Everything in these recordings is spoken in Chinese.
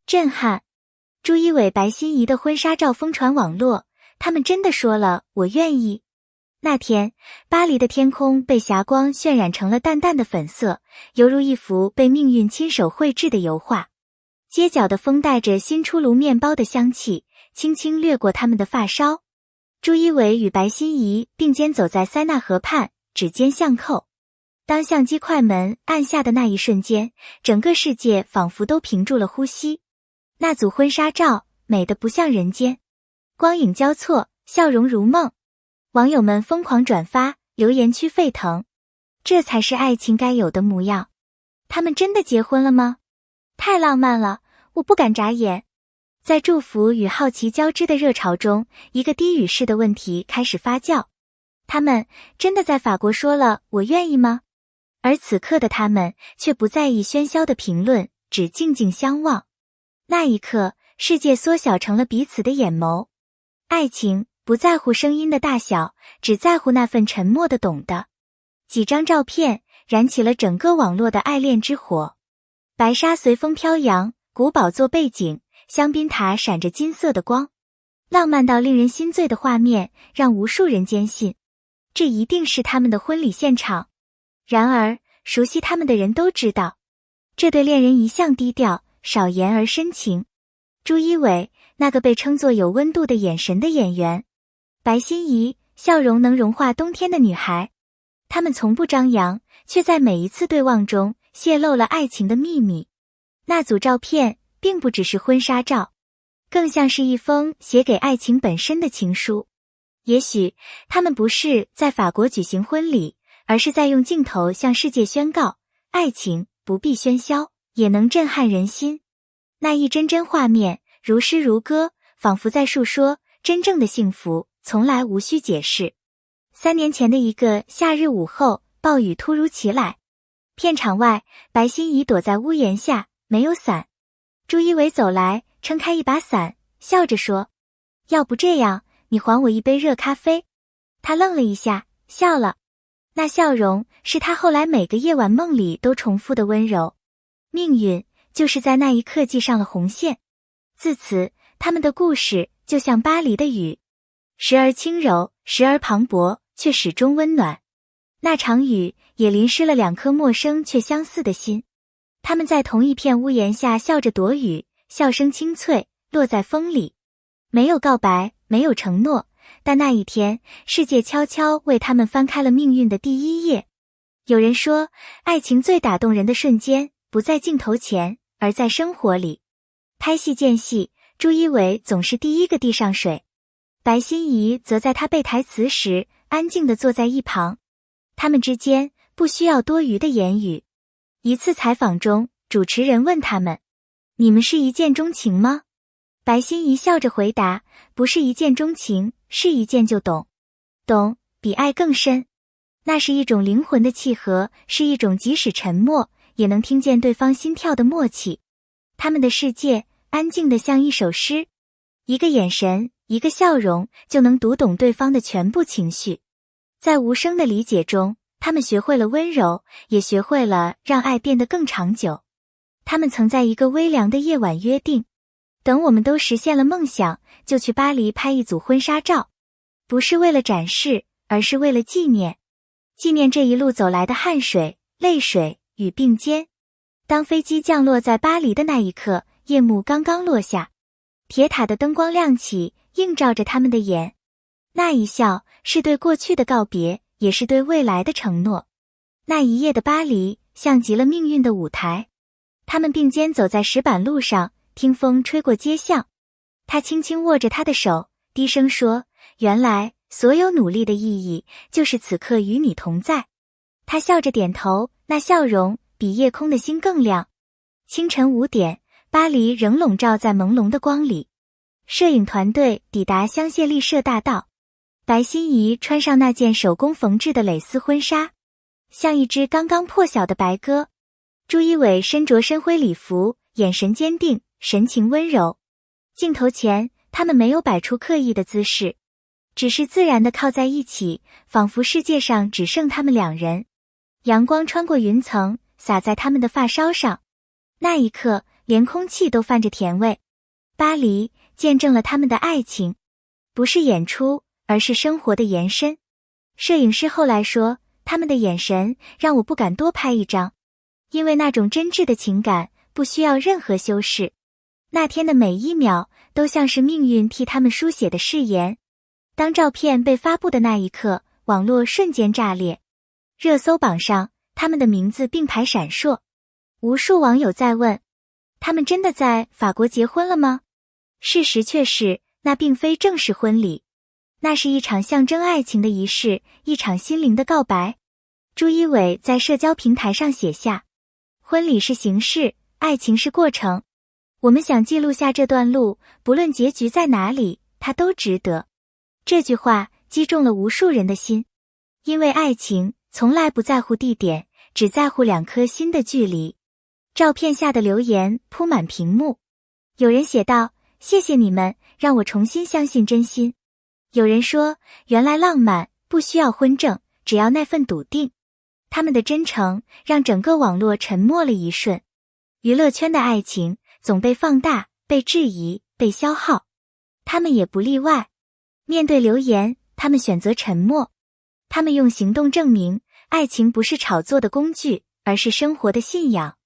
震撼！朱一伟、白欣怡的婚纱照疯传网络，他们真的说了我愿意。那天，巴黎的天空被霞光渲染成了淡淡的粉色，犹如一幅被命运亲手绘制的油画。街角的风带着新出炉面包的香气，轻轻掠过他们的发梢。朱一伟与白欣怡并肩走在塞纳河畔，指尖相扣。当相机快门按下的那一瞬间，整个世界仿佛都屏住了呼吸。那组婚纱照美得不像人间，光影交错，笑容如梦。网友们疯狂转发，留言区沸腾。这才是爱情该有的模样。他们真的结婚了吗？太浪漫了，我不敢眨眼。在祝福与好奇交织的热潮中，一个低语式的问题开始发酵。他们真的在法国说了我愿意吗？而此刻的他们却不在意喧嚣的评论，只静静相望。那一刻，世界缩小成了彼此的眼眸。爱情不在乎声音的大小，只在乎那份沉默的懂得。几张照片燃起了整个网络的爱恋之火。白纱随风飘扬，古堡做背景，香槟塔闪着金色的光，浪漫到令人心醉的画面让无数人坚信，这一定是他们的婚礼现场。然而，熟悉他们的人都知道，这对恋人一向低调，少言而深情。朱一伟，那个被称作有温度的眼神的演员；白欣怡，笑容能融化冬天的女孩。他们从不张扬，却在每一次对望中泄露了爱情的秘密。那组照片并不只是婚纱照，更像是一封写给爱情本身的情书。也许他们不是在法国举行婚礼，而是在用镜头向世界宣告，爱情不必喧嚣，也能震撼人心。那一帧帧画面如诗如歌，仿佛在述说真正的幸福从来无需解释。3年前的一个夏日午后，暴雨突如其来。片场外，白欣怡躲在屋檐下，没有伞。朱一伟走来，撑开一把伞，笑着说：“要不这样，你还我一杯热咖啡？”他愣了一下，笑了。那笑容是他后来每个夜晚梦里都重复的温柔。命运就是在那一刻系上了红线。自此，他们的故事就像巴黎的雨，时而轻柔，时而磅礴，却始终温暖。那场雨也淋湿了2颗陌生却相似的心。他们在同一片屋檐下笑着躲雨，笑声清脆，落在风里。没有告白，没有承诺，但那一天，世界悄悄为他们翻开了命运的第一页。有人说，爱情最打动人的瞬间，不在镜头前，而在生活里。拍戏间隙，朱一伟总是第一个递上水，白欣怡则在他背台词时，安静地坐在一旁。他们之间不需要多余的言语。一次采访中，主持人问他们：“你们是一见钟情吗？”白欣怡笑着回答：“不是一见钟情，是一见就懂。懂，比爱更深。那是一种灵魂的契合，是一种即使沉默，也能听见对方心跳的默契。他们的世界安静得像一首诗，一个眼神，一个笑容，就能读懂对方的全部情绪。在无声的理解中，他们学会了温柔，也学会了让爱变得更长久。他们曾在一个微凉的夜晚约定，等我们都实现了梦想，就去巴黎拍一组婚纱照，不是为了展示，而是为了纪念。纪念这一路走来的汗水、泪水与并肩。当飞机降落在巴黎的那一刻，夜幕刚刚落下，铁塔的灯光亮起，映照着他们的眼。那一笑是对过去的告别，也是对未来的承诺。那一夜的巴黎像极了命运的舞台。他们并肩走在石板路上，听风吹过街巷。他轻轻握着她的手，低声说：“原来所有努力的意义，就是此刻与你同在。”他笑着点头，那笑容比夜空的星更亮。清晨5点，巴黎仍笼罩在朦胧的光里。摄影团队抵达香榭丽舍大道。白欣怡穿上那件手工缝制的蕾丝婚纱，像一只刚刚破晓的白鸽。朱一伟身着深灰礼服，眼神坚定，神情温柔。镜头前，他们没有摆出刻意的姿势，只是自然地靠在一起，仿佛世界上只剩他们2人。阳光穿过云层，洒在他们的发梢上。那一刻，连空气都泛着甜味。巴黎见证了他们的爱情，不是演出，而是生活的延伸。摄影师后来说，他们的眼神让我不敢多拍一张，因为那种真挚的情感不需要任何修饰。那天的每一秒都像是命运替他们书写的誓言。当照片被发布的那一刻，网络瞬间炸裂，热搜榜上他们的名字并排闪烁。无数网友在问，他们真的在法国结婚了吗？事实却是，那并非正式婚礼，那是一场象征爱情的仪式，一场心灵的告白。朱一伟在社交平台上写下，婚礼是形式，爱情是过程。我们想记录下这段路，不论结局在哪里，它都值得。这句话击中了无数人的心，因为爱情从来不在乎地点，只在乎两颗心的距离。照片下的留言铺满屏幕，有人写道，谢谢你们，让我重新相信真心。有人说，原来浪漫不需要婚证，只要那份笃定。他们的真诚让整个网络沉默了一瞬。娱乐圈的爱情总被放大，被质疑，被消耗，他们也不例外。面对流言，他们选择沉默。他们用行动证明，爱情不是炒作的工具，而是生活的信仰。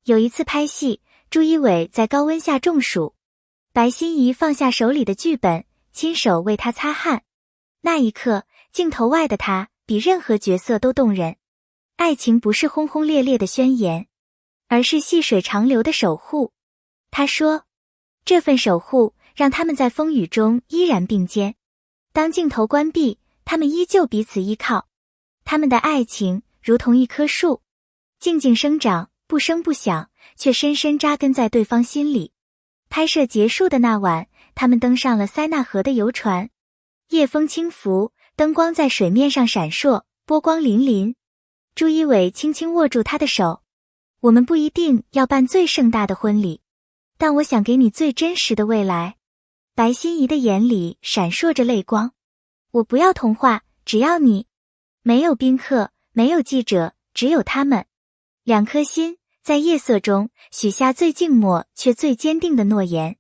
有一次拍戏，朱一伟在高温下中暑，白欣怡放下手里的剧本，亲手为他擦汗。那一刻，镜头外的他比任何角色都动人。爱情不是轰轰烈烈的宣言，而是细水长流的守护。他说，这份守护让他们在风雨中依然并肩。当镜头关闭，他们依旧彼此依靠。他们的爱情如同一棵树，静静生长，不声不响，却深深扎根在对方心里。拍摄结束的那晚，他们登上了塞纳河的游船。夜风轻拂，灯光在水面上闪烁，波光粼粼。朱一伟轻轻握住他的手，我们不一定要办最盛大的婚礼，但我想给你最真实的未来。白欣怡的眼里闪烁着泪光，我不要童话，只要你。没有宾客，没有记者，只有他们。两颗心在夜色中许下最静默却最坚定的诺言。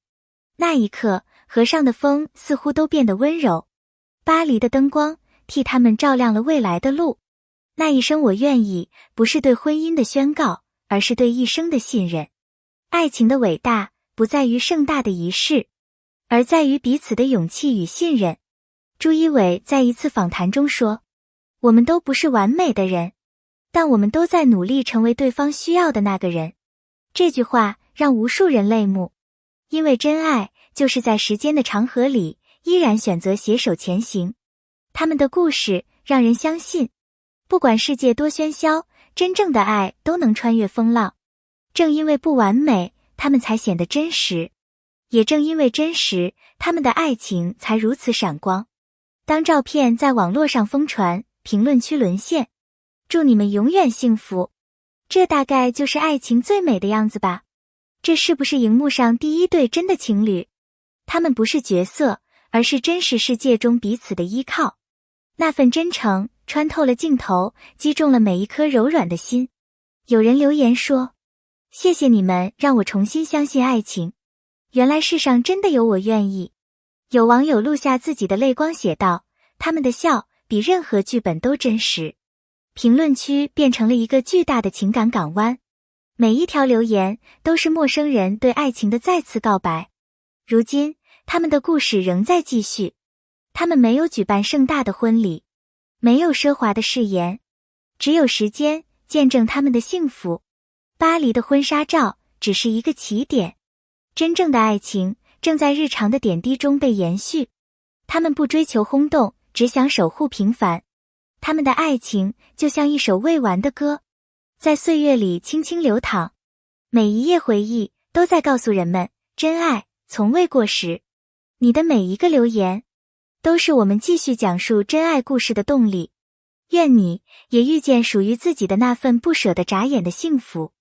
那一刻，河上的风似乎都变得温柔，巴黎的灯光替他们照亮了未来的路。那一声我愿意，不是对婚姻的宣告，而是对一生的信任。爱情的伟大不在于盛大的仪式，而在于彼此的勇气与信任。朱一伟在一次访谈中说，我们都不是完美的人，但我们都在努力成为对方需要的那个人。这句话让无数人泪目，因为真爱就是在时间的长河里依然选择携手前行。他们的故事让人相信，不管世界多喧嚣，真正的爱都能穿越风浪。正因为不完美，他们才显得真实，也正因为真实，他们的爱情才如此闪光。当照片在网络上疯传，评论区沦陷，祝你们永远幸福。这大概就是爱情最美的样子吧。这是不是荧幕上第一对真的情侣？他们不是角色，而是真实世界中彼此的依靠。那份真诚穿透了镜头，击中了每一颗柔软的心。有人留言说，谢谢你们让我重新相信爱情，原来世上真的有我愿意。有网友录下自己的泪光写道，他们的笑比任何剧本都真实。评论区变成了一个巨大的情感港湾，每一条留言都是陌生人对爱情的再次告白。如今，他们的故事仍在继续。他们没有举办盛大的婚礼，没有奢华的誓言，只有时间见证他们的幸福。巴黎的婚纱照只是一个起点，真正的爱情正在日常的点滴中被延续。他们不追求轰动，只想守护平凡。他们的爱情就像一首未完的歌，在岁月里轻轻流淌。每一页回忆都在告诉人们，真爱从未过时。你的每一个留言都是我们继续讲述真爱故事的动力。愿你也遇见属于自己的那份不舍得眨眼的幸福。